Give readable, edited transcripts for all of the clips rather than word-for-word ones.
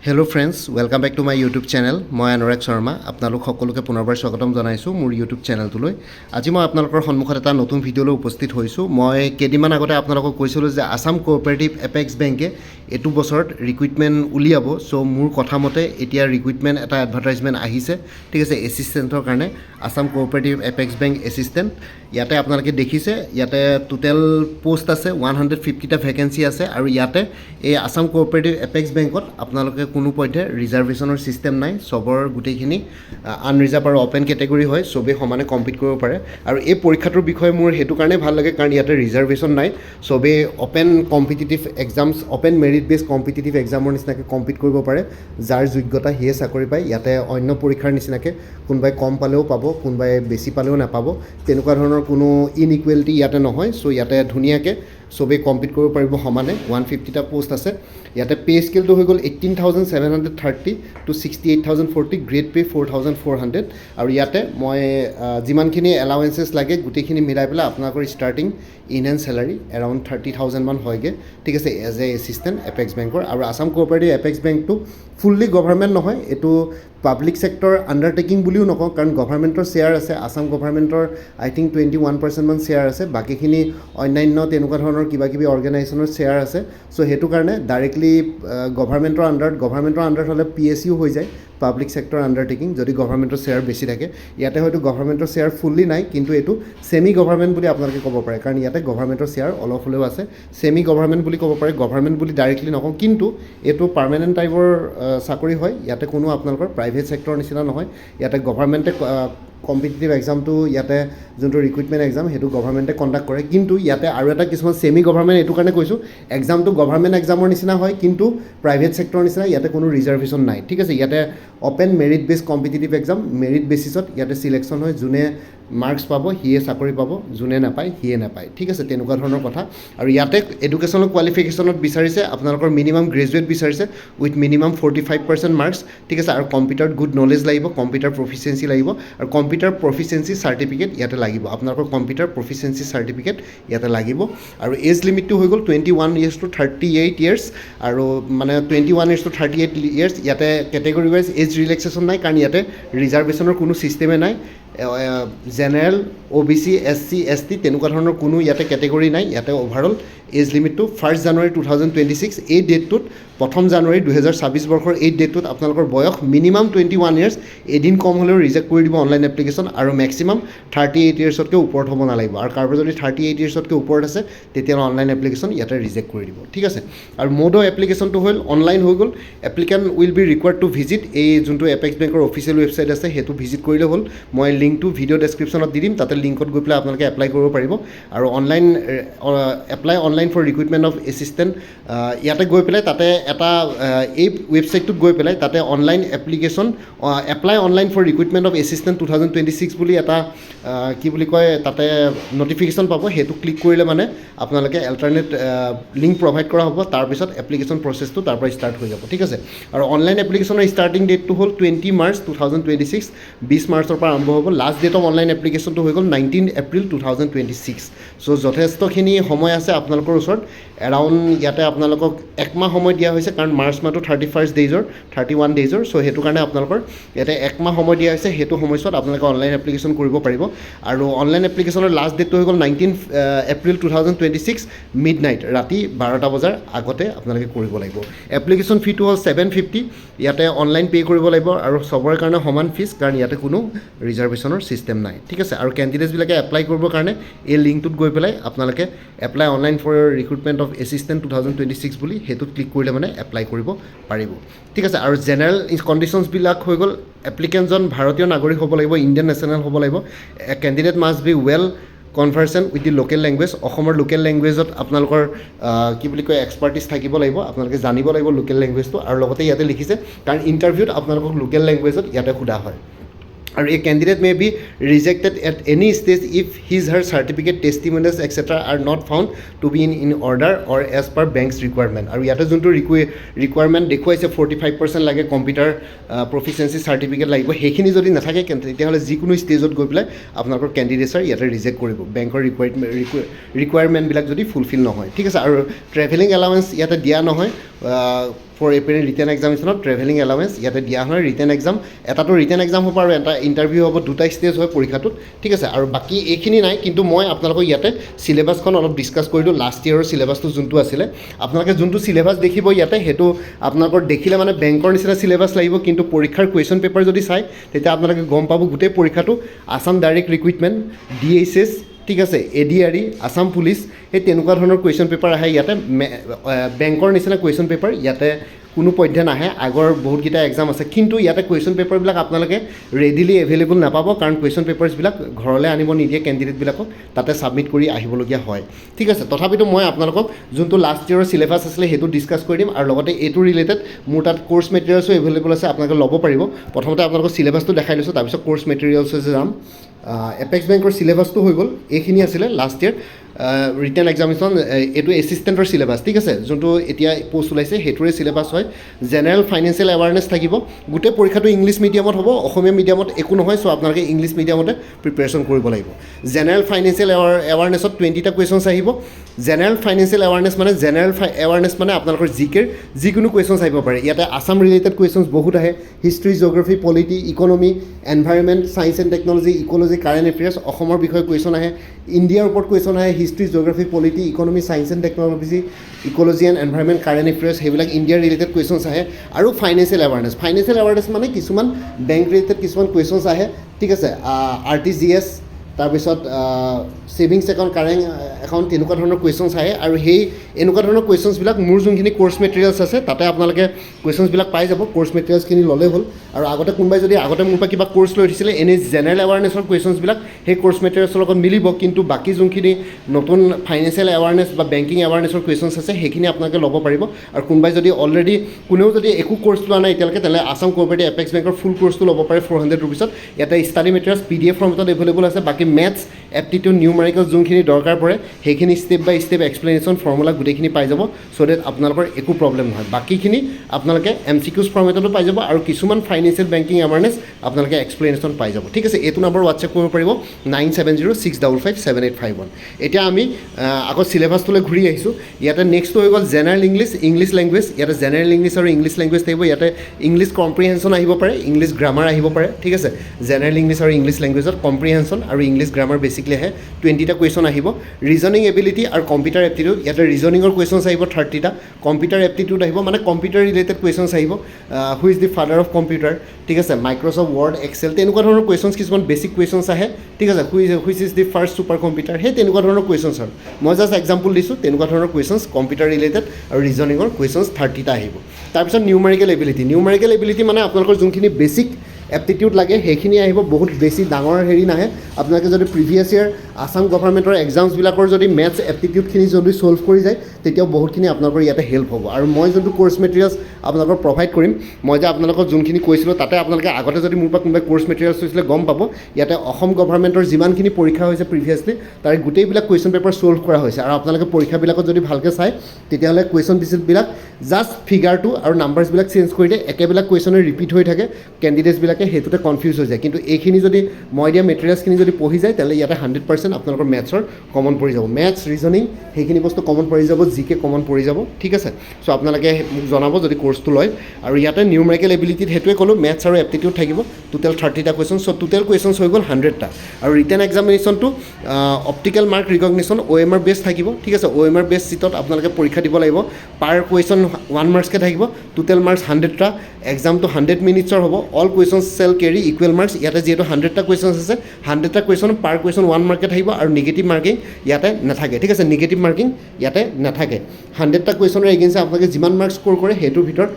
Hello' friends, welcome back to my YouTube channel. মই অনুৰাগ শৰ্মা। আপোনালোক সকলোকে পুনৰবাৰ স্বাগতম জনাইছোঁ মোৰ ইউটিউব চেনেলটোলৈ। আজি মই আপোনালোকৰ সন্মুখত এটা নতুন ভিডিঅ'লৈ উপস্থিত হৈছোঁ। মই কেইদিনমান আগতে আপোনালোকক কৈছিলোঁ যে আছাম কোঅপাৰেটিভ এপেক্স বেংকে এইটো বছৰত ৰিক্ৰুইটমেণ্ট উলিয়াব। চ' মোৰ কথা মতে এতিয়া ৰিক্ৰুইটমেণ্ট এটা এডভাৰটাইজমেণ্ট আহিছে, ঠিক আছে, এছিষ্টেণ্টৰ কাৰণে। Assam cooperative apex bank assistant, ইয়াতে আপোনালোকে দেখিছে, ইয়াতে টোটেল পোষ্ট আছে 150টা ভেকেঞ্চি আছে। আৰু ইয়াতে এই আছাম কোঅপাৰেটিভ এপেক্স বেংকত আপোনালোকে কোনো পধ্যে ৰিজাৰ্ভেশ্যনৰ ছিষ্টেম নাই। চবৰ গোটেইখিনি আনৰিজাৰ্ভ আৰু অ'পেন কেটেগৰী হয়, চবেই সমানে কম্পিট কৰিব পাৰে। আৰু এই পৰীক্ষাটোৰ বিষয়ে মোৰ সেইটো কাৰণে ভাল লাগে, কাৰণ ইয়াতে ৰিজাৰ্ভেশ্যন নাই। চবেই open competitive exams, open merit বেছ কম্পিটিটিভ এক্সামৰ নিচিনাকৈ কম্পিট কৰিব পাৰে। যাৰ যোগ্যতা সিয়ে চাকৰি পায়। ইয়াতে অন্য পৰীক্ষাৰ নিচিনাকৈ কোনোবাই কম পালেও পাব, কোনোবাই বেছি পালেও নাপাব, তেনেকুৱা ধৰণৰ কোনো ইনইকুৱেলিটি ইয়াতে নহয়। চ' ইয়াতে ধুনীয়াকৈ চবেই কম্পিট কৰিব পাৰিব সমানে। 150টা পোষ্ট আছে। ইয়াতে পে' স্কেলটো হৈ গ'ল 18,730 to 68,040, গ্ৰেড পে' 4,400। আৰু ইয়াতে মই যিমানখিনি এলাৱেঞ্চেছ লাগে গোটেইখিনি মিলাই পেলাই আপোনালোকৰ starting in hand salary around 30,000 মান হয়গৈ, ঠিক আছে, এজ এ এছিষ্টেণ্ট এপেক্স বেংকৰ। আৰু আছাম কোঅপাৰেটিভ এপেক্স বেংকটো ফুল্লি গভৰ্ণমেণ্ট নহয়, এইটো পাব্লিক ছেক্টৰ আণ্ডাৰটেকিং বুলিও নকওঁ, কাৰণ গভৰ্ণমেণ্টৰ শ্বেয়াৰ আছে। আছাম গভৰ্ণমেণ্টৰ আই থিংক 21% মান শ্বেয়াৰ আছে, বাকীখিনি অন্যান্য তেনেকুৱা ধৰণৰ কিবা কিবি অৰ্গেনাইজেশ্যনৰ শ্বেয়াৰ আছে। চ' সেইটো কাৰণে ডাইৰেক্টলি গভৰ্ণমেণ্টৰ আণ্ডাৰত হ'লে PSU হৈ যায়, পাব্লিক ছেক্টৰ আণ্ডাৰটেকিং, যদি গভৰ্ণমেণ্টৰ শ্বেয়াৰ বেছি থাকে। ইয়াতে হয়তো গভৰ্ণমেণ্টৰ শ্বেয়াৰ ফুল্লি নাই, কিন্তু এইটো ছেমি গভৰ্ণমেণ্ট বুলি আপোনালোকে ক'ব পাৰে, কাৰণ ইয়াতে গভৰ্ণমেণ্টৰ শ্বেয়াৰ অলপ হ'লেও আছে। ছেমি গভৰ্ণমেণ্ট বুলি ক'ব পাৰে, গভৰ্ণমেণ্ট বুলি ডাইৰেক্টলি নকওঁ, কিন্তু এইটো পাৰ্মানেণ্ট টাইপৰ চাকৰি হয়। ইয়াতে কোনো আপোনালোকৰ প্ৰাইভেট ছেক্টৰৰ নিচিনা নহয়। ইয়াতে গভৰ্ণমেণ্টে কম্পিটিটিভ এক্সামটো, ইয়াতে যোনটো ৰিক্ৰুইটমেণ্ট এক্সাম সেইটো গভৰ্ণমেণ্টে কণ্ডাক্ট কৰে। কিন্তু ইয়াতে আৰু এটা কিছুমান ছেমি গভৰ্ণমেণ্ট, এইটো কাৰণে কৈছোঁ, এক্সামটো গভৰ্ণমেণ্ট এক্সামৰ নিচিনা হয়, কিন্তু প্ৰাইভেট ছেক্টৰৰ নিচিনা ইয়াতে কোনো ৰিজাৰ্ভেশ্যন নাই, ঠিক আছে। ইয়াতে অ'পেন মেৰিট বেছ কম্পিটিটিভ এক্সাম, মেৰিট বেচিছত ইয়াতে ছিলেকশ্যন হয়। যোনে মাৰ্কছ পাব সিয়ে চাকৰি পাব, যোনে নাপায় সিয়ে নাপায়, ঠিক আছে, তেনেকুৱা ধৰণৰ কথা। আৰু ইয়াতে এডুকেশ্যনেল কোৱালিফিকেশ্যনত বিচাৰিছে আপোনালোকৰ মিনিমাম গ্ৰেজুৱেট বিচাৰিছে উইথ মিনিমাম 45% মাৰ্কছ, ঠিক আছে। আৰু কম্পিউটাৰত গুড নলেজ লাগিব, কম্পিউটাৰ প্ৰফিচিয়েঞ্চি লাগিব, আৰু কম্পিউটাৰ প্ৰফিচিয়েঞ্চি চাৰ্টিফিকেট ইয়াতে লাগিব। আপোনালোকৰ কম্পিউটাৰ প্ৰফিচিয়েঞ্চি চাৰ্টিফিকেট ইয়াতে লাগিব। আৰু এজ লিমিটটো হৈ গ'ল 21 years to 38 years, আৰু মানে 21 years to 38 years। ইয়াতে কেটেগৰী ৱাইজ এজ ৰিলেক্সেশ্যন নাই, কাৰণ ইয়াতে ৰিজাৰ্ভেশ্যনৰ কোনো ছিষ্টেমে নাই। জেনেৰেল, OBC, SC, ST তেনেকুৱা ধৰণৰ কোনো ইয়াতে কেটেগৰী নাই। ইয়াতে অভাৰঅল এজ লিমিটটো 1 January 2026। এই ডেটটোত 1 January 2026 বৰ্ষৰ এই ডেটটোত আপোনালোকৰ বয়স মিনিমাম 21 years, এদিন কম হ'লেও ৰিজেক্ট কৰি দিব অনলাইন এপ্লিকেশ্যন। আৰু মেক্সিমাম 38 yearsতকৈ ওপৰত হ'ব নালাগিব। আৰু কাৰোবাৰ যদি 38 yearsতকৈ ওপৰত আছে তেতিয়াহ'লে অনলাইন এপ্লিকেশ্যন ইয়াতে ৰিজেক্ট কৰি দিব, ঠিক আছে। আৰু মোড অফ এপ্লিকেশ্যনটো হ'ল অনলাইন হৈ গ'ল। Applicant will be required to visit, এই যোনটো এপেক্স বেংকৰ অফিচিয়েল ৱেবছাইট আছে সেইটো ভিজিট কৰিলে হ'ল। মই লিংকটো ভিডিঅ' ডেছক্ৰিপশ্যনত দি দিম, তাতে লিংকত গৈ পেলাই আপোনালোকে এপ্লাই কৰিব পাৰিব। আৰু online for recruitment of assistant, ইয়াতে গৈ পেলাই তাতে এটা এই ৱেবছাইটটোত গৈ পেলাই তাতে online application apply online for recruitment of assistant 2026 বুলি এটা কি বুলি কয় তাতে নটিফিকেশ্যন পাব। সেইটো ক্লিক কৰিলে মানে আপোনালোকে এল্টাৰনেট লিংক প্ৰভাইড কৰা হ'ব। তাৰপিছত এপ্লিকেশ্যন প্ৰচেছটো তাৰ পৰা ষ্টাৰ্ট হৈ যাব, ঠিক আছে। আৰু অনলাইন এপ্লিকেশ্যনৰ ষ্টাৰ্টিং ডেটটো হ'ল 20 March 2026, 20 মাৰ্চৰ পৰা আৰম্ভ হ'ব। লাষ্ট ডেট অফ অনলাইন এপ্লিকেশ্যনটো হৈ গ'ল 19 April 2026। চ' যথেষ্টখিনি সময় আছে আপোনালোকৰ ওচৰত। এৰাউণ্ড ইয়াতে আপোনালোকক 1 মাহ সময় দিয়া হৈছে, কাৰণ মাৰ্চ মাহটো 31 days-ৰ। চ' সেইটো কাৰণে আপোনালোকৰ ইয়াতে 1 মাহ সময় দিয়া হৈছে। সেইটো সময়ছোৱাত আপোনালোকে অনলাইন এপ্লিকেশ্যন কৰিব পাৰিব। আৰু অনলাইন এপ্লিকেশ্যনৰ লাষ্ট ডেটটো হৈ গ'ল 19 April 2026, মিডনাইট, ৰাতি 12টা বজাৰ আগতে আপোনালোকে কৰিব লাগিব। এপ্লিকেশ্যন ফিটো হ'ল 750। ইয়াতে অনলাইন পে' কৰিব লাগিব, আৰু চবৰে কাৰণে সমান ফিজ, কাৰণ ইয়াতে কোনো ৰিজাৰ্ভেশ্যনৰ ছিষ্টেম নাই, ঠিক আছে। আৰু কেণ্ডিডেটছবিলাকে এপ্লাই কৰিবৰ কাৰণে এই লিংকটোত গৈ পেলাই আপোনালোকে apply online for recruitment of assistant 2026 বুলি সেইটোত ক্লিক কৰিলে মানে এপ্লাই কৰিব পাৰিব, ঠিক আছে। আৰু জেনেৰেল কণ্ডিশ্যনছবিলাক হৈ গ'ল, এপ্লিকেণ্টজন ভাৰতীয় নাগৰিক হ'ব লাগিব, ইণ্ডিয়ান নেশ্যনেল হ'ব লাগিব। Candidate must be well conversant with the local language. অসমৰ লোকেল লেংগুৱেজত আপোনালোকৰ কি বুলি কয় এক্সপাৰ্টিছ থাকিব লাগিব, আপোনালোকে জানিব লাগিব লোকেল লেংগুৱেজটো। আৰু লগতে ইয়াতে লিখিছে, কাৰণ ইণ্টাৰভিউত আপোনালোকক লোকেল লেংগুৱেজত ইয়াতে সোধা হয়। আৰু এই candidate may be rejected at any stage if his her certificate, testimonials etcetera are not found to be in order or as per banks requirement. আৰু ইয়াতে যোনটো ৰিকুৱাৰমেণ্ট দেখুৱাইছে 45% লাগে, কম্পিউটাৰ প্ৰফিচিয়েঞ্চি চাৰ্টিফিকেট লাগিব, সেইখিনি যদি নাথাকে তেতিয়াহ'লে যিকোনো ষ্টেজত গৈ পেলাই আপোনালোকৰ কেণ্ডিডেটছৰ ইয়াতে ৰিজেক্ট কৰিব, বেংকৰ ৰিকুৱাৰমেণ্টবিলাক যদি ফুলফিল নহয়, ঠিক আছে। আৰু ট্ৰেভেলিং এলাৱেঞ্চ ইয়াতে দিয়া নহয়। ফৰ এপিয়াৰিং ৰিটেন এক্সামিনেশ্যনত ট্ৰেভেলিং এলাউৱেঞ্চ ইয়াতে দিয়া হয় ৰিটেন এক্সাম এটাতো ৰিটেন এক্সাম হ'ব আৰু এটা ইণ্টাৰভিউ হ'ব দুটা ষ্টেজ হয় পৰীক্ষাটোত ঠিক আছে আৰু বাকী এইখিনি নাই কিন্তু মই আপোনালোকক ইয়াতে চিলেবাছখন অলপ ডিছকাছ কৰিলোঁ লাষ্ট ইয়েৰৰ চিলেবাছটো যোনটো আছিলে আপোনালোকে যোনটো চিলেবাছ দেখিব ইয়াতে সেইটো আপোনালোকৰ দেখিলে মানে বেংকৰ নিচিনা চিলেবাছ লাগিব কিন্তু পৰীক্ষাৰ কুৱেশ্যন পেপাৰ যদি চায় তেতিয়া আপোনালোকে গম পাব গোটেই পৰীক্ষাটো আছাম ডাইৰেক্ট ৰিক্ৰুইটমেণ্ট DHS ঠিক আছে ADRE আছাম পুলিচ সেই তেনেকুৱা ধৰণৰ কুৱেশ্যন পেপাৰ আহে ইয়াতে বেংকৰ নিচিনা কুৱেশ্যন পেপাৰ ইয়াতে কোনো পধ্যে নাহে আগৰ বহুতকেইটা এক্সাম আছে কিন্তু ইয়াতে কুৱেশ্যন পেপাৰবিলাক আপোনালোকে ৰেডিলি এভেইলেবল নাপাব কাৰণ কুৱেশ্যন পেপাৰ্ছবিলাক ঘৰলৈ আনিব নিদিয়ে কেণ্ডিডেটবিলাকক তাতে ছাবমিট কৰি আহিবলগীয়া হয় ঠিক আছে তথাপিতো মই আপোনালোকক যোনটো লাষ্ট ইয়েৰৰ চিলেবাছ আছিলে সেইটো ডিছকাছ কৰি দিম আৰু লগতে এইটো ৰিলেটেড মোৰ তাত কোৰ্চ মেটেৰিয়েলছো এভেইলেবল আছে আপোনালোকে ল'ব পাৰিব প্ৰথমতে আপোনালোকক চিলেবাছটো দেখাই লৈছোঁ তাৰপিছত কোৰ্চ মেটেৰিয়েলছে যাম এপেক্স বেংকৰ চিলেবাছটো হৈ গ'ল এইখিনি আছিলে লাষ্ট ইয়েৰ ৰিটেন এক্সামিনেশ্যন এইটো এছিষ্টেণ্টৰ চিলেবাছ ঠিক আছে যোনটো এতিয়া পোষ্ট ওলাইছে সেইটোৰে চিলেবাছ হয় জেনেৰেল ফাইনেন্সিয়েল এৱাৰনেছ থাকিব গোটেই পৰীক্ষাটো ইংলিছ মিডিয়ামত হ'ব অসমীয়া মিডিয়ামত একো নহয় চ' আপোনালোকে ইংলিছ মিডিয়ামতে প্ৰিপেৰেশ্যন কৰিব লাগিব জেনেৰেল ফাইনেন্সিয়েল এৱাৰনেছত 20টা কুৱেশ্যনছ আহিব জেনেৰেল ফাইনেন্সিয়েল এৱাৰনেছ মানে জেনেৰেল এৱাৰনেছ মানে আপোনালোকৰ জিকেৰ যিকোনো কুৱেশ্যনছ আহিব পাৰে ইয়াতে আছাম ৰিলেটেড কুৱেশ্যনছ বহুত আহে history geography polity economy environment science and technology ecology current affairs অসমৰ বিষয়ে কুৱেশ্যন আহে ইণ্ডিয়াৰ ওপৰত কুৱেশ্যন আহে history geography polity economy science and technology ecology and environment current affairs সেইবিলাক ইণ্ডিয়াৰ ৰিলেটেড কুৱেশ্যনছ আহে আৰু ফাইনেন্সিয়েল এৱাৰনেছ মানে কিছুমান বেংক ৰিলেটেড কিছুমান কুৱেশ্যনছ আহে ঠিক আছে RTGS তাৰপিছত ছেভিংছ একাউণ্ট কাৰেণ্ট একাউণ্ট তেনেকুৱা ধৰণৰ কুৱেশ্যনছ আহে আৰু সেই এনেকুৱা ধৰণৰ কুৱেশ্যনছবিলাক মোৰ যোনখিনি কোৰ্চ মেটেৰিয়েলছ আছে তাতে আপোনালোকে কুৱেশ্যনছবিলাক পাই যাব কোৰ্চ মেটেৰিয়েলছখিনি ল'লেই হ'ল আৰু আগতে কোনোবাই যদি আগতে মোৰ পৰা কিবা কোৰ্চ লৈ উঠিছিলে এনেই জেনেৰেল এৱাৰনেছৰ কুৱেশ্যনছবিলাক সেই কোৰ্চ মেটেৰিয়েলছৰ লগত মিলিব কিন্তু বাকী যোনখিনি নতুন ফাইনেন্সিয়েল এৱাৰনেছ বা বেংকিং এৱাৰনেছৰ কুৱেশ্যনছ আছে সেইখিনি আপোনালোকে ল'ব পাৰিব আৰু কোনোবাই যদি অলৰেডি কোনেও যদি একো কোৰ্চ লোৱা নাই এতিয়ালৈকে তেনেহ'লে আছাম কোঅপাৰেটিভ এপেক্স বেংকৰ ফুল কোৰ্চটো ল'ব পাৰে 400 ৰুপিছত ইয়াতে ষ্টাডি মেটেৰিয়েলছ PDF ফৰ্মেটত এভেইলেবল আছে বাকী মেথছ এপ্টিটিউড নিউমাৰিকেল যোনখিনি দৰকাৰ পৰে সেইখিনি step by step explanation formula গোটেইখিনি পাই যাব চ' ডেট আপোনালোকৰ একো প্ৰব্লেম নহয় বাকীখিনি আপোনালোকে MCQs ফৰ্মেটতো পাই যাব আৰু কিছুমান ফাইনেন্সিয়েল বেংকিং এৱাৰনেছ আপোনালোকে এক্সপ্লেনেশ্যন পাই যাব ঠিক আছে এইটো নম্বৰ হোৱাটছএপ কৰিব পাৰিব 9706557851 এতিয়া আমি আকৌ চিলেবাছটোলৈ ঘূৰি আহিছোঁ ইয়াতে নেক্সটটো হৈ গ'ল জেনেৰেল ইংলিছ লেংগুৱেজ ইয়াতে জেনেৰেল ইংলিছ আৰু ইংলিছ লেংগুৱেজ থাকিব ইয়াতে ইংলিছ কম্প্ৰিহেনশ্যন আহিব পাৰে ইংলিছ গ্ৰামাৰ আহিব পাৰে ঠিক আছে জেনেৰেল ইংলিছ আৰু ইংলিছ লেংগুৱেজত কম্প্ৰিহেনশ্যন আৰু ইংলিছ গ্ৰামাৰ বেছিকলি আহে 20টা কুৱেশ্যন আহিব ৰিজনিং এবিলিটি আৰু কম্পিউটাৰ এপ্টিটিউড ইয়াতে ৰিজনিঙৰ কুৱেশ্যনছ আহিব 30টা কম্পিউটাৰ এপ্টিটিউড আহিব মানে কম্পিউটাৰ ৰিলেটেড কুৱেশ্যনছ আহিব who is the father of computer ঠিক আছে মাইক্ৰ'ছফ্ট ৱৰ্ড এক্সেল তেনেকুৱা ধৰণৰ কুৱেশ্যনছ কিছুমান বেছিক কুৱেশ্যনছ আহে ঠিক আছে which is the first super computer সেই তেনেকুৱা ধৰণৰ কুৱেশ্যনছ আৰু মই জাষ্ট এক্সাম্পল দিছোঁ তেনেকুৱা ধৰণৰ কুৱেশ্যনছ কম্পিউটাৰ ৰিলেটেড আৰু ৰিজনিঙৰ কুৱেশ্যনছ 30টা আহিব তাৰপিছত নিউমাৰিকেল এবিলিটি মানে আপোনালোকৰ যোনখিনি বেছিক এপ্টিটিউড লাগে সেইখিনি আহিব বহুত বেছি ডাঙৰ হেৰি নাহে আপোনালোকে যদি প্ৰিভিয়াছ ইয়েৰ আছাম গভৰ্ণমেণ্টৰ এক্সামছবিলাকৰ যদি মেথছ এপ্টিটিউডখিনি যদি ছল্ভ কৰি যায় তেতিয়াও বহুতখিনি আপোনালোকৰ ইয়াতে হেল্প হ'ব আৰু মই যোনটো কোৰ্চ মেটেৰিয়েলছ আপোনালোকক প্ৰভাইড কৰিম মই যে আপোনালোকক যোনখিনি কৈছিলোঁ তাতে আপোনালোকে আগতে যদি মোৰ পৰা কোনোবাই কোৰ্চ মেটেৰিয়েলছ হৈছিলে গম পাব ইয়াতে অসম গভৰ্ণমেণ্টৰ যিমানখিনি পৰীক্ষা হৈছে প্ৰিভিয়াছলি তাৰে গোটেইবিলাক কুৱেশ্যন পেপাৰ ছল্ভ কৰা হৈছে আৰু আপোনালোকে পৰীক্ষাবিলাকত যদি ভালকৈ চায় তেতিয়াহ'লে কুৱেশ্যন পিছবিলাক জাষ্ট ফিগাৰটো আৰু নাম্বাৰ্ছবিলাক চেঞ্জ কৰি দিয়ে একেবিলাক কুৱেশ্যনে ৰিপিট হৈ থাকে কেণ্ডিডেটছবিলাকে সেইটোতে কনফিউজ হৈ যায় কিন্তু এইখিনি যদি মই দিয়া মেটেৰিয়েলছখিনি যদি পঢ়ি যায় তেতিয়াহ'লে ইয়াতে 100% আপোনালোকৰ মেথছৰ কমন পৰি যাব মেথছ ৰিজনিং সেইখিনি বস্তু কমন পৰি যাব জিকে কমন পৰি যাব ঠিক আছে চ' আপোনালোকে মোক জনাব যদি কোৰ্চটো লয় আৰু ইয়াতে নিউমাৰিকেল এবিলিটিত সেইটোৱে ক'লোঁ মেথছ আৰু এপ্টিটিউড থাকিব টোটেল 30টা কুৱেশ্যন চ' টোটেল কুৱেশ্যনছ হৈ গ'ল 100টা আৰু ৰিটেন এক্সামিনেশ্যনটো optical mark recognition OMR based থাকিব ঠিক আছে OMR বেছ চিটত আপোনালোকে পৰীক্ষা দিব লাগিব পাৰ কুৱেশ্যন 1 মাৰ্কছকৈ থাকিব টোটেল মাৰ্কছ 100টা এক্সামটো 100 মিনিটছৰ হ'ব all questions shall carry equal marks ইয়াতে যিহেতু 100টা কুৱেশ্যনছ আছে 100টা কুৱেশ্যন পাৰ কুৱেশ্যন 1 মাৰ্কে থাকিব আৰু নিগেটিভ মাৰ্কিং ইয়াতে নাথাকে ঠিক আছে নিগেটিভ মাৰ্কিং ইয়াতে নাথাকে 100টা কুৱেশ্যনৰ এগেইনষ্টে আপোনালোকে যিমান মাৰ্কছ স্ক'ৰ কৰে সেইটোৰ ভিতৰত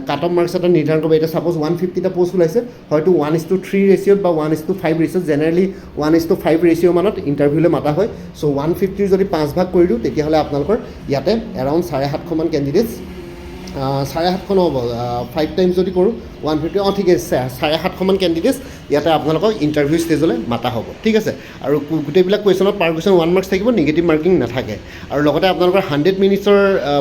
কাট অফ মাৰ্কছ এটা নিৰ্ধাৰণ কৰিব এতিয়া ছাপ'জ 150টা পষ্ট ওলাইছে হয়তো 1:3 ৰেচিঅ'ত বা 1:5 ৰেচিঅ'ত জেনেৰেলি 1:5 ৰেচিঅ' মানত ইণ্টাৰভিউলৈ মাতা হয় চ' 150ৰ যদি 5 ভাগ কৰি দিওঁ তেতিয়াহ'লে আপোনালোকৰ ইয়াতে এৰাউণ্ড 750মান কেণ্ডিডেটছ 750 নহ'ব 5 টাইমছ যদি কৰোঁ 150 ঠিক আছে 750মান কেণ্ডিডেটছ ইয়াতে আপোনালোকক ইণ্টাৰভিউ ষ্টেজলৈ মাতা হ'ব ঠিক আছে আৰু গোটেইবিলাক কুৱেশ্যনত পাৰ কুৱেশ্যন 1 মাৰ্কছ থাকিব নিগেটিভ মাৰ্কিং নাথাকে আৰু লগতে আপোনালোকৰ 100 মিনিটছৰ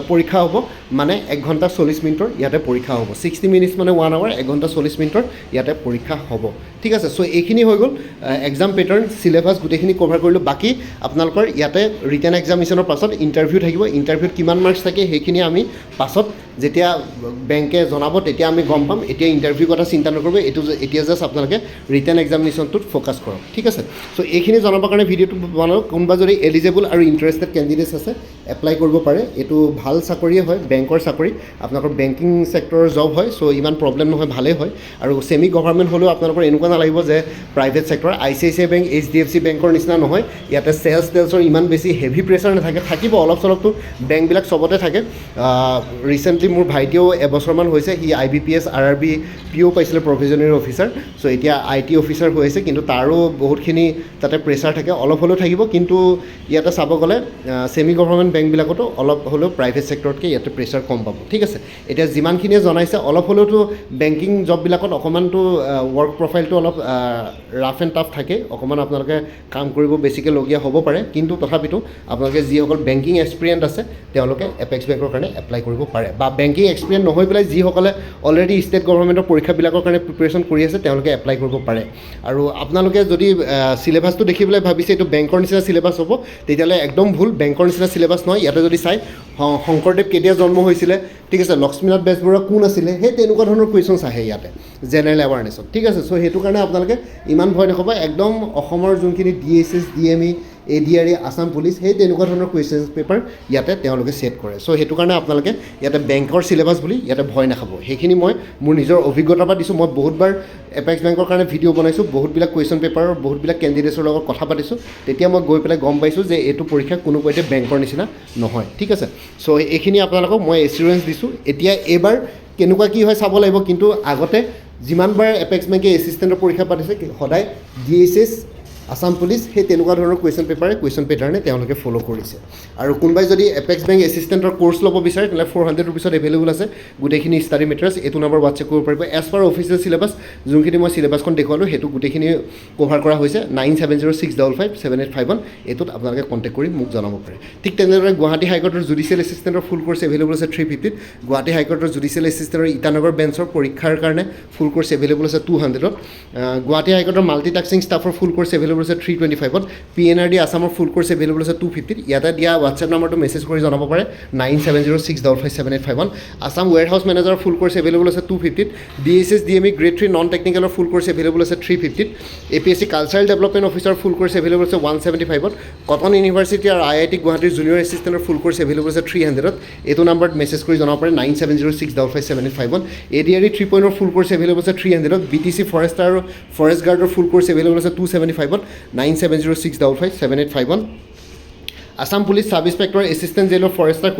পৰীক্ষা হ'ব মানে 1 ঘণ্টা 40 মিনিটৰ ইয়াতে পৰীক্ষা হ'ব 60 মিনিটছ মানে 1 আৱাৰ 1 ঘণ্টা 40 মিনিটৰ ইয়াতে পৰীক্ষা হ'ব ঠিক আছে চ' এইখিনি হৈ গ'ল এক্সাম পেটাৰ্ণ চিলেবাছ গোটেইখিনি কভাৰ কৰিলোঁ বাকী আপোনালোকৰ ইয়াতে ৰিটেন এক্সামিনেশ্যনৰ পাছত ইণ্টাৰভিউ থাকিব ইণ্টাৰভিউত কিমান মাৰ্কছ থাকে সেইখিনি আমি পাছত যেতিয়া বেংকে জনাব তেতিয়া আমি গম পাম এতিয়া ইণ্টাৰভিউ কথা চিন্তা নকৰিব এইটো এতিয়া জাষ্ট আপোনালোকে ৰিটেন এক্সামিনেশ্যনটোত ফ'কাছ কৰক ঠিক আছে চ' এইখিনি জনাবৰ কাৰণে ভিডিঅ'টো বনাওক কোনোবা যদি এলিজেবল আৰু ইণ্টাৰেষ্টেড কেণ্ডিডেটছ আছে এপ্লাই কৰিব পাৰে এইটো ভাল চাকৰিয়ে হয় বেংকৰ চাকৰি আপোনালোকৰ বেংকিং ছেক্টৰৰ জব হয় চ' ইমান প্ৰব্লেম নহয় ভালেই হয় আৰু ছেমি গভৰ্ণমেণ্ট হ'লেও আপোনালোকৰ এনেকুৱা নালাগিব যে private sector ICICI bank HDFC বেংকৰ নিচিনা নহয় ইয়াতে টেলছৰ ইমান বেছি হেভি প্ৰেছাৰ নাথাকে থাকিব অলপ চলপতো বেংকবিলাক চবতে থাকে ৰিচেণ্টলি মোৰ ভাইটিয়েও এবছৰমান হৈছে সি IBPS RRB PO পাইছিলে প্ৰভিজনাৰী অফিচাৰ চ' এতিয়া IT অফিচাৰ হৈ আছে কিন্তু তাৰো বহুতখিনি তাতে প্ৰেছাৰ থাকে অলপ হ'লেও থাকিব কিন্তু ইয়াতে চাব গ'লে ছেমি গভৰ্ণমেণ্ট বেংকবিলাকতো অলপ হ'লেও প্ৰাইভেট ছেক্টৰতকৈ ইয়াতে প্ৰেছাৰ কম পাব ঠিক আছে এতিয়া যিমানখিনিয়ে জনাইছে অলপ হ'লেওতো বেংকিং জববিলাকত অকণমানতো ৱৰ্ক প্ৰফাইলটো অলপ ৰাফ এণ্ড টাফ থাকে অকণমান আপোনালোকে কাম কৰিব বেছিকৈ লগীয়া হ'ব পাৰে কিন্তু তথাপিতো আপোনালোকে যিসকল বেংকিং এক্সপিৰিয়েঞ্চ আছে তেওঁলোকে এপেক্স বেংকৰ কাৰণে এপ্লাই কৰিব পাৰে বা বেংকিং এক্সপিৰিয়েঞ্চ নহয় পেলাই যিসকলে অলৰেডি ষ্টেট গভৰ্ণমেণ্টৰ পৰীক্ষাবিলাকৰ কাৰণে প্ৰিপেৰেশ্যন কৰি আছে তেওঁলোকে এপ্লাই কৰিব পাৰে আৰু আপোনালোকে যদি চিলেবাছটো দেখি পেলাই ভাবিছে এইটো বেংকৰ নিচিনা চিলেবাছ হ'ব তেতিয়াহ'লে একদম ভুল বেংকৰ নিচিনা চিলেবাছ নহয় ইয়াতে যদি চাই শংকৰদেৱ কেতিয়া জন্ম হৈছিলে ঠিক আছে লক্ষ্মীনাথ বেজবৰুৱা কোন আছিলে সেই তেনেকুৱা ধৰণৰ কুৱেশ্যনছ আহে ইয়াতে জেনেৰেল এৱাৰনেছত ঠিক আছে চ' সেইটো কাৰণে আপোনালোকে ইমান ভয় নক'ব একদম অসমৰ যোনখিনি DSS DME ADRE Assam police সেই তেনেকুৱা ধৰণৰ কুৱেশ্যন পেপাৰ ইয়াতে তেওঁলোকে ছেট কৰে চ' সেইটো কাৰণে আপোনালোকে ইয়াতে বেংকৰ চিলেবাছ বুলি ইয়াতে ভয় নাখাব সেইখিনি মই মোৰ নিজৰ অভিজ্ঞতাৰ পৰা দিছোঁ মই বহুতবাৰ এপেক্স বেংকৰ কাৰণে ভিডিঅ' বনাইছোঁ বহুতবিলাক কুৱেশ্যন পেপাৰৰ বহুতবিলাক কেণ্ডিডেটছৰ লগত কথা পাতিছোঁ তেতিয়া মই গৈ পেলাই গম পাইছোঁ যে এইটো পৰীক্ষা কোনোপধ্যে বেংকৰ নিচিনা নহয় ঠিক আছে চ' এইখিনি আপোনালোকক মই এচিউৰেঞ্চ দিছোঁ এতিয়া এইবাৰ কেনেকুৱা কি হয় চাব লাগিব কিন্তু আগতে যিমানবাৰ এপেক্স বেংকে এছিষ্টেণ্টৰ পৰীক্ষা পাতিছে সদায় DSS আছাম পুলিচ সেই তেনেকুৱা ধৰণৰ কুৱেশ্যন পেটাৰ্ণে তেওঁলোকে ফ'ল' কৰিছে আৰু কোনোবাই যদি এপেক্স বেংক এছিষ্টেণ্টৰ ক'ৰ্চ ল'ব বিচাৰে তেনেহ'লে 400 ৰুপিছত এভেইলেবল আছে গোটেইখিনি ষ্টাডি মেটেৰিয়েলছ এইটো নম্বৰ হোৱাটছএপ কৰিব পাৰিব এজ পাৰ অফিচিয়েল চিলেবাছ যোনখিনি মই চিলেবাছখন দেখুৱালোঁ সেইটো গোটেইখিনি কভাৰ কৰা হৈছে 9706557851 এইটোত আপোনালোকে কণ্টেক্ট কৰি মোক জনাব পাৰে ঠিক তেনেদৰে গুৱাহাটী হাইকোৰ্টৰ জুডিচিয়েল এছিষ্টেণ্টৰ ফুল ক'ৰ্চ এভেইলেবল আছে 350ত গুৱাহাটী হাইকোৰ্টৰ জুডিচিয়েল এছিষ্টেণ্টৰ ইটানগৰ বেঞ্চৰ পৰীক্ষাৰ কাৰণে ফুল ক'ৰ্চ এভেইলেবল আছে 200ত গুৱাহাটী হাইকোৰ্টৰ মাল্টিটাস্কিং ষ্টাফৰ ফুল ক'ৰ্চ এভেইলেবল আছে 325ত PNRD আছামৰ ফুল ক'ৰ্চ এভেইলেবল আছে 250ত ইয়াতে দিয়া হোৱাটছএপ নম্বৰটো মেছেজ কৰি জনাব পাৰে 9706557851 আছাম ৱেৰহাউছ মেনেজাৰৰ ফুল ক'ৰ্চ এভেইলেবল আছে 250ত DSS DME গ্ৰেড 3 নন টেকনিকেলৰ ফুল ক'ৰ্চ এভেইলেবল আছে 350ত APSC কালচাৰেল ডেভেলপমেণ্ট অফিচাৰ ফুল ক'ৰ্চ এভেইলেবল আছে 175ত কটন ইউনিভাৰ্চিটি আৰু IIT গুৱাহাটীৰ জুনিয়ৰ এছিষ্টেণ্টৰ ফুল ক'ৰ্চ এভেইলেবল আছে 300ত এইটো নম্বৰত মেছেজ কৰি জনাব পাৰে 9706557851 ADRE 3.0 ফুল ক'ৰ্চ এভেইলেবল আছে 300ত BTC ফৰেষ্টাৰ আৰু ফৰেষ্ট গাৰ্ডৰ ফুল ক'ৰ্চ এভেইলেবল আছে 275ত 9706557851 Assam police sub inspector assistant jailer forester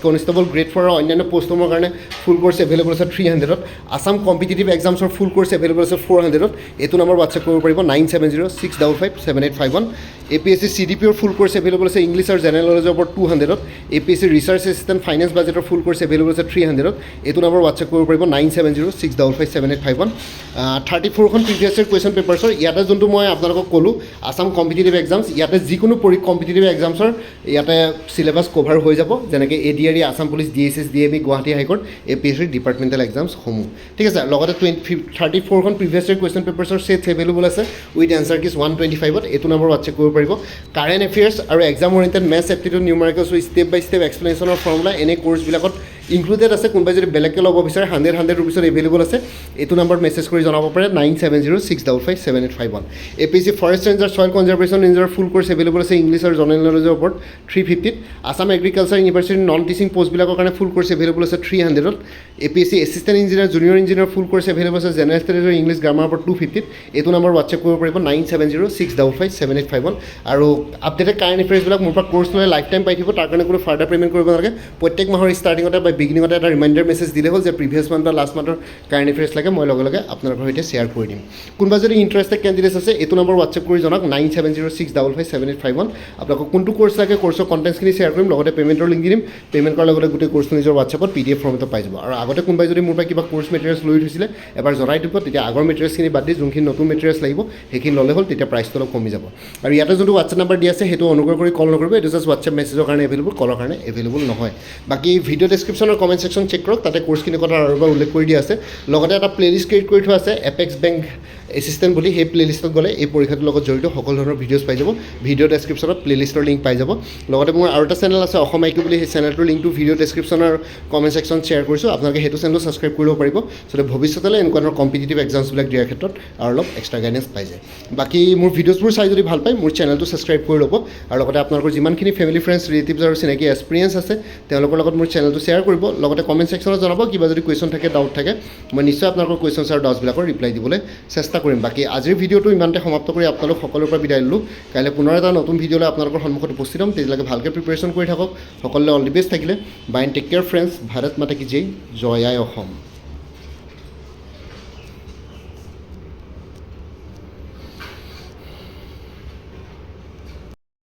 constable grade 4 আৰু অন্যান্য পোষ্টৰ কাৰণে ফুল ক'ৰ্চ এভেইলেবল আছে 300ত আছাম কম্পিটিটিভ এক্সামছৰ ফুল ক'ৰ্চ এভেইলেবল আছে 400ত এইটো নম্বৰ হোৱাটছএপ কৰিব পাৰিব 9706557851 APSC CDPৰ ফুল ক'ৰ্চ এভেইলেবল আছে ইংলিছ আৰু জেনেৰেল নলেজৰ ওপৰত 200ত APSC ৰিচাৰ্চ এছিষ্টেণ্ট ফাইনেন্স বাজেটৰ ফুল ক'ৰ্চ এভেইলেবল আছে 300ত এইটো নম্বৰ হোৱাটছএপ কৰিব পাৰিব 9706557851 34খন প্ৰিভিয়াছ ইয়েৰ কুৱেশ্যন পেপাৰ্ছৰ ইয়াতে যোনটো মই আপোনালোকক ক'লোঁ আছাম কম্পিটিটিভ এক্সামছ ইয়াতে যিকোনো কম্পিটিটিভ এক্সামছৰ ইয়াতে চিলেবাছ কভাৰ হৈ যাব যেনেকৈ ADRE Assam police DSS DME Guwahati high court APSC departmental এক্সামছসমূহ ঠিক আছে লগতে 34খন প্ৰিভিয়াছ ইয়েৰ কুৱেশ্যন পেপাৰ্ছৰ ছেটছ এভেইলেবল আছে উইথ এনচাৰ কিজ 125ত এইটো নম্বৰ হোৱাটছএপ কৰিব পাৰিব কাৰেণ্ট এফেয়াৰ্ছ আৰু exam oriented maths aptitude numericals step by step এক্সপ্লেনেশ্যনৰ ফৰ্মুলা এনে কোৰ্চবিলাকত ইনক্লুডেড আছে কোনোবাই যদি বেলেগকৈ ল'ব বিচাৰে 100 ৰুপিছত এভেইলেবল আছে এইটো নম্বৰত মেছেজ কৰি জনাব পাৰে 9706557851 APSC forest ranger soil conservation ranger full course available আছে ইংলিছ আৰু জেনেৰেল নলেজৰ ওপৰত 350ত আছাম এগ্ৰিকালচাৰ ইউনিভাৰ্চিটিৰ নন টিচিং পষ্টবিলাকৰ কাৰণে ফুল ক'ৰ্চ এভেইলেবল আছে 300ত APSC assistant engineer junior engineer full course available আছে জেনেৰেল ষ্টাডিজ আৰু ইংলিছ গ্ৰামাৰৰ ওপৰত 250ত এইটো নম্বৰ হোৱাটছএপ কৰিব পাৰিব 9706557851 আৰু আপডেটেড কাৰেণ্ট এফেয়াৰ্ছবিলাক মোৰ পৰা ক'ৰ্চ লৈ লাইফ টাইম পাই থাকিব তাৰ কাৰণে কোনো ফাৰ্ডাৰ পে'মেণ্ট কৰিব নালাগে প্ৰত্যেক মাহৰ ষ্টাৰ্টিঙতে বা বিগিনিঙতে এটা ৰিমাইণ্ডাৰ মেছেজ দিলে হ'ল যে প্ৰিভিয়াছ মান্থ বা লাষ্ট মান্থৰ কাৰেণ্ট এফেয়াৰ্ছ লাগে মই লগে লগে আপোনালোকৰ সৈতে শ্বেয়াৰ কৰি দিম কোনোবা যদি ইণ্টাৰেষ্টেড কেণ্ডিডেটছ আছে এইটো নম্বৰ হোৱাটছএপ কৰি জনাওক 9706557851 আপোনালোকক কোনটো কোৰ্চ লাগে কোৰ্চৰ কণ্টেণ্টছখিনি শ্বেয়াৰ কৰিম লগতে পে'মেণ্টৰ লিংক দি দিম পে'মেণ্ট কৰাৰ লগতে গোটেই কোৰ্চটো নিজৰ হোৱাটছএপত PDF ফৰ্মেটত পাই যাব আৰু আগতে কোনোবাই যদি মোৰ পৰা কিবা কোৰ্চ মেটেৰিয়েলছ লৈ থৈছিলে এবাৰ জনাই দিব তেতিয়া আগৰ মেটেৰিয়েলছখিনি বাদ দি যোনখিনি নতুন মেটেৰিয়েলছ লাগিব সেইখিনি ল'লে হ'ল তেতিয়া প্ৰাইচটো অলপ কমি যাব আৰু ইয়াতে যোনটো হোৱাটছএপ নাম্বাৰ দি আছে সেইটো অনুগ্ৰহ কৰি কল নকৰিব এইটো জাষ্ট হোৱাটছএপ মেছেজৰ কাৰণে এভেইলেবল কলৰ কাৰণে এভেইলেবল নহয় বাকী ভিডিঅ' ডেছক্ৰিপশ্যনৰ কমেণ্ট ছেকশ্যন চেক কৰক তাতে কোৰ্চখিনিৰ কথা আৰু এবাৰ উল্লেখ কৰি দিয়া আছে লগতে এটা প্লেলিষ্ট ক্ৰিয়েট কৰি থোৱা আছে এপেক্স বেংক এছিষ্টেণ্ট বুলি সেই প্লেলিষ্টত গ'লে এই পৰীক্ষাটোৰ লগত জড়িত সকলো ধৰণৰ ভিডিঅ'ছ পাই যাব ভিডিঅ' ডেছক্ৰিপশ্যনত প্লেলিষ্টৰ লিংক পাই যাব লগতে মোৰ আৰু এটা চেনেল আছে অসম আইকিউ বুলি সেই চেনেলটোৰ লিংকটো ভিডিঅ' ডেছক্ৰিপশ্যনৰ কমেণ্ট ছেকশ্যন শ্বেয়াৰ কৰিছোঁ আপোনালোকে সেইটো চেনেলো ছাবস্ক্ৰাইব কৰিব পাৰিব যাতে ভৱিষ্যতলৈ এনেকুৱা ধৰণৰ কম্পিটিটিভ এক্সামছবিলাক দিয়াৰ ক্ষেত্ৰত আৰু অলপ এক্সট্ৰা গাইডেঞ্চ পাই যায় বাকী মোৰ ভিডিঅ'ছবোৰ চাই যদি ভাল পায় মোৰ চেনেলটো ছাবস্ক্ৰাইব কৰি ল'ব আৰু লগতে আপোনালোকৰ যিমানখিনি ফেমিলি ফ্ৰেণ্ডছ ৰিলেটিভছ আৰু চিনাকি এক্সপিৰিয়েঞ্চ আছে তেওঁলোকৰ লগত মোৰ চেনেলটো শ্বেয়াৰ কৰিব লগতে কমেণ্ট ছেকশ্যনত জনাব কিবা যদি কুৱেশ্যন থাকে ডাউট থাকে মই নিশ্চয় আপোনালোকৰ কুৱেশ্যনছ আৰু ডাউটছবিলাকৰ ৰিপ্লাই দিবলৈ চেষ্টা কৰিম বাকী আজিৰ ভিডিঅ'টো ইমানতে সমাপ্ত কৰি আপোনালোক সকলোৰে পৰা বিদায় ল'লোঁ কাইলৈ পুনৰ এটা নতুন ভিডিঅ'লৈ আপোনালোকৰ সন্মুখত উপস্থিত হ'ম তেতিয়ালৈকে ভালকৈ প্ৰিপেৰেশ্যন কৰি থাকক সকলোলৈ অল দি বেষ্ট থাকিলে bye and take care friends Bharat Mata কি জয় জয় আই অসম